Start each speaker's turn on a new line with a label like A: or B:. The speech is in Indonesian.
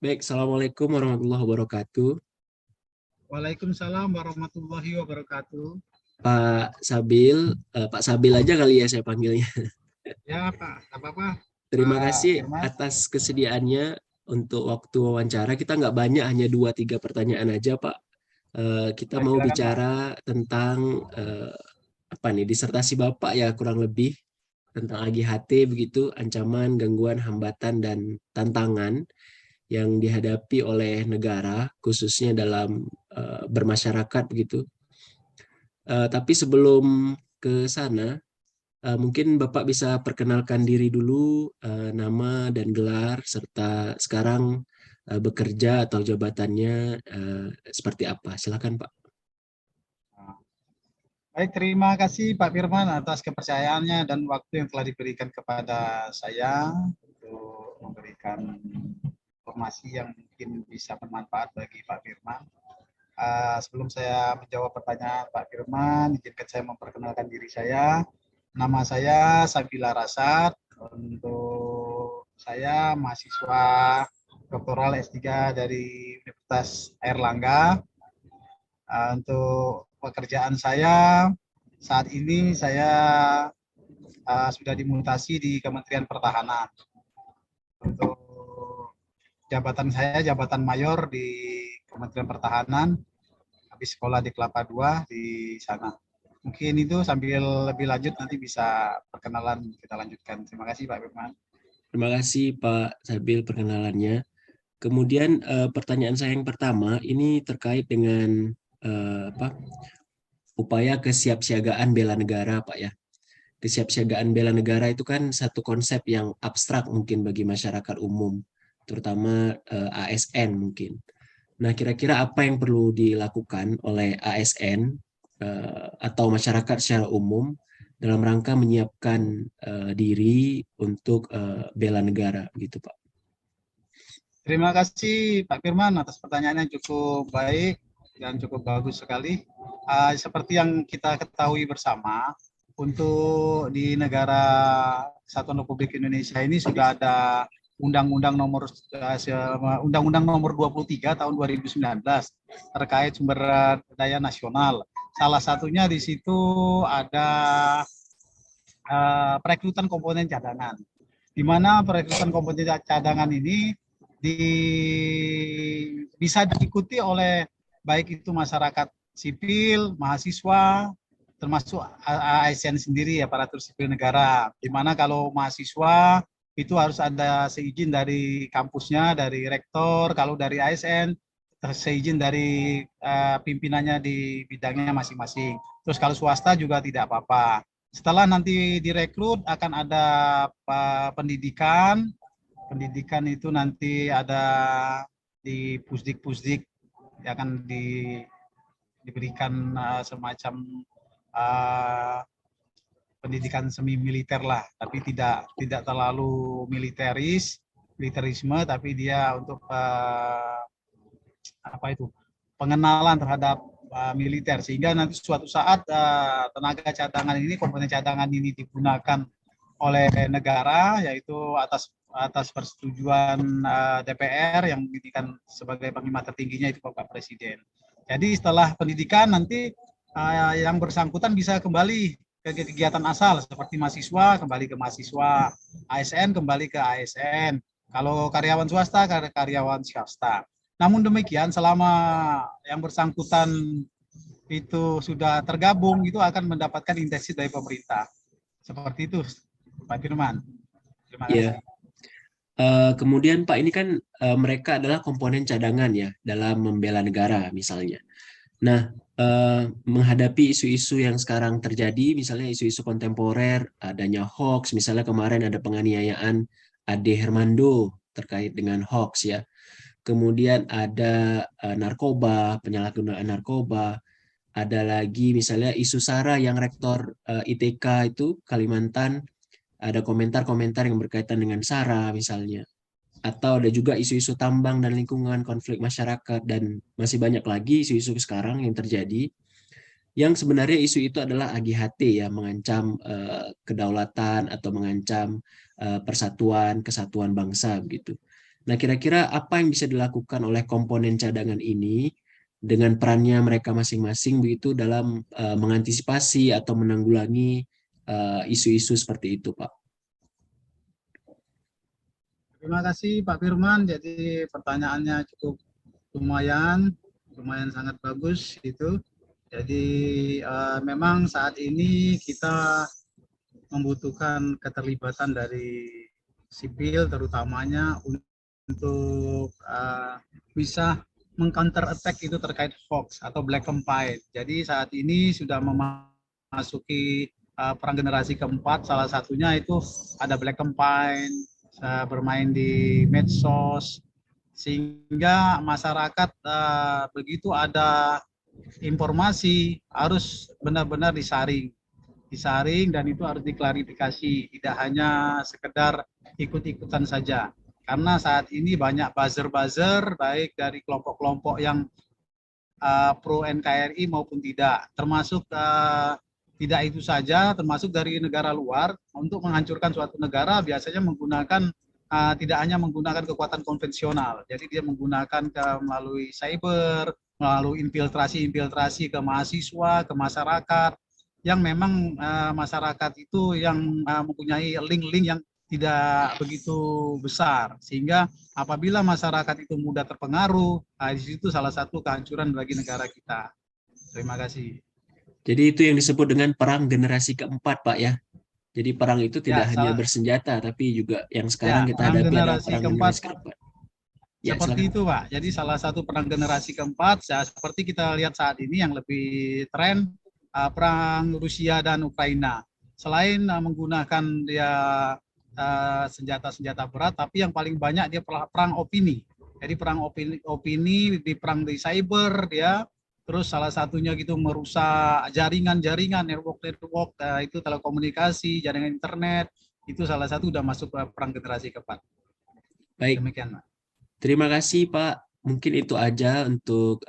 A: Baik, Assalamualaikum warahmatullahi wabarakatuh.
B: Waalaikumsalam warahmatullahi wabarakatuh.
A: Pak Sabil, Pak Sabil aja kali ya saya panggilnya.
B: Ya Pak, apa-apa
A: Terima
B: Pak
A: kasih
B: Firman.
A: atas kesediaannya untuk waktu wawancara. Kita nggak banyak, hanya 2-3 pertanyaan aja, Pak. Kita
B: Ya
A: mau
B: silakan Pak.
A: bicara tentang apa nih, disertasi Bapak ya kurang lebih tentang AGHT begitu, ancaman, gangguan, hambatan, dan tantangan yang dihadapi oleh negara, khususnya dalam bermasyarakat begitu. Tapi sebelum ke sana, mungkin Bapak bisa perkenalkan diri dulu, nama dan gelar, serta sekarang bekerja atau jabatannya seperti apa. Silakan, Pak.
B: Baik, terima kasih Pak Firman atas kepercayaannya dan waktu yang telah diberikan kepada saya untuk memberikan informasi yang mungkin bisa bermanfaat bagi Pak Firman. Sebelum saya menjawab pertanyaan Pak Firman, izinkan saya memperkenalkan diri saya. Nama saya Sabila Rasad. Untuk saya mahasiswa doktoral S3 dari Universitas Airlangga. Untuk pekerjaan saya saat ini saya sudah dimutasi di Kementerian Pertahanan. Untuk jabatan saya jabatan mayor di Kementerian Pertahanan. Habis sekolah di Kelapa II di sana. Mungkin itu sambil lebih lanjut nanti bisa perkenalan kita lanjutkan. Terima kasih Pak Firman.
A: Terima kasih, Pak Sabil, perkenalannya. Kemudian pertanyaan saya yang pertama, ini terkait dengan apa, upaya kesiapsiagaan bela negara, Pak ya. Kesiapsiagaan bela negara itu kan satu konsep yang abstrak mungkin bagi masyarakat umum, terutama ASN mungkin. Nah, kira-kira apa yang perlu dilakukan oleh ASN atau masyarakat secara umum dalam rangka menyiapkan diri untuk bela negara, gitu, Pak?
B: Terima kasih Pak Firman atas pertanyaan yang cukup baik dan cukup bagus sekali. Seperti yang kita ketahui bersama, untuk di negara Kesatuan Republik Indonesia ini sudah ada Undang-Undang Nomor 23 tahun 2019 terkait sumber daya nasional. Salah satunya di situ ada perekrutan komponen cadangan, di mana perekrutan komponen cadangan ini di, bisa diikuti oleh baik itu masyarakat sipil, mahasiswa, termasuk ASN sendiri, aparatur sipil negara. Di mana kalau mahasiswa itu harus ada seizin dari kampusnya, dari rektor, kalau dari ASN seizin dari pimpinannya di bidangnya masing-masing. Terus kalau swasta juga tidak apa-apa. Setelah nanti direkrut akan ada pendidikan. Pendidikan itu nanti ada di pusdik-pusdik yang akan diberikan semacam uh, pendidikan semi militer lah, tapi tidak terlalu militerisme, tapi dia untuk apa itu pengenalan terhadap militer, sehingga nanti suatu saat tenaga cadangan ini, komponen cadangan ini digunakan oleh negara, yaitu atas persetujuan DPR yang menjadikan sebagai panglima tertingginya itu Bapak Presiden. Jadi setelah pendidikan nanti yang bersangkutan bisa kembali ke kegiatan asal, seperti mahasiswa kembali ke mahasiswa, ASN kembali ke ASN, kalau karyawan swasta karyawan swasta. Namun demikian, selama yang bersangkutan itu sudah tergabung, itu akan mendapatkan insentif dari pemerintah. Seperti itu, Pak Firman. Terima
A: Ya,
B: kasih.
A: kemudian Pak, ini kan mereka adalah komponen cadangan ya dalam membela negara misalnya. Nah, menghadapi isu-isu yang sekarang terjadi, misalnya isu-isu kontemporer, adanya hoax, misalnya kemarin ada penganiayaan Ade Hermando terkait dengan hoax ya. Kemudian ada narkoba, penyalahgunaan narkoba, ada lagi misalnya isu SARA yang rektor ITK itu Kalimantan, ada komentar-komentar yang berkaitan dengan SARA misalnya. Atau ada juga isu-isu tambang dan lingkungan, konflik masyarakat, dan masih banyak lagi isu-isu sekarang yang terjadi, yang sebenarnya isu itu adalah AGHT ya, mengancam kedaulatan atau mengancam persatuan, kesatuan bangsa begitu. Nah, kira-kira apa yang bisa dilakukan oleh komponen cadangan ini dengan perannya mereka masing-masing begitu dalam mengantisipasi atau menanggulangi isu-isu seperti itu, Pak?
B: Terima kasih Pak Firman. Jadi pertanyaannya cukup lumayan, lumayan sangat bagus itu. Jadi memang saat ini kita membutuhkan keterlibatan dari sipil terutamanya untuk bisa mengcounter attack itu terkait hoax atau black campaign. Jadi saat ini sudah memasuki perang generasi keempat, salah satunya itu ada black campaign, bermain di medsos, sehingga masyarakat begitu ada informasi harus benar-benar disaring dan itu harus diklarifikasi, tidak hanya sekedar ikut-ikutan saja. Karena saat ini banyak buzzer-buzzer baik dari kelompok-kelompok yang pro NKRI maupun tidak, termasuk tidak itu saja, termasuk dari negara luar untuk menghancurkan suatu negara biasanya menggunakan tidak hanya menggunakan kekuatan konvensional, jadi dia menggunakan melalui cyber, melalui infiltrasi ke mahasiswa, ke masyarakat, yang memang masyarakat itu yang mempunyai link-link yang tidak begitu besar, sehingga apabila masyarakat itu mudah terpengaruh, di situ salah satu kehancuran bagi negara kita. Terima kasih.
A: Jadi itu yang disebut dengan perang generasi keempat, Pak ya. Jadi perang itu tidak
B: Ya,
A: hanya bersenjata, tapi juga yang sekarang kita
B: perang
A: hadapi adalah
B: generasi
A: perang
B: keempat
A: generasi keempat. Ya,
B: seperti
A: silakan.
B: itu, Pak. Jadi salah satu perang generasi keempat, ya, seperti kita lihat saat ini yang lebih tren perang Rusia dan Ukraina. Selain menggunakan dia senjata-senjata berat, tapi yang paling banyak dia perang opini. Jadi perang opini di perang di cyber dia, terus salah satunya gitu merusak jaringan-jaringan network itu telekomunikasi, jaringan internet, itu salah satu udah masuk ke perang generasi keempat.
A: Baik,
B: Demikian, Pak.
A: terima kasih Pak. Mungkin itu aja untuk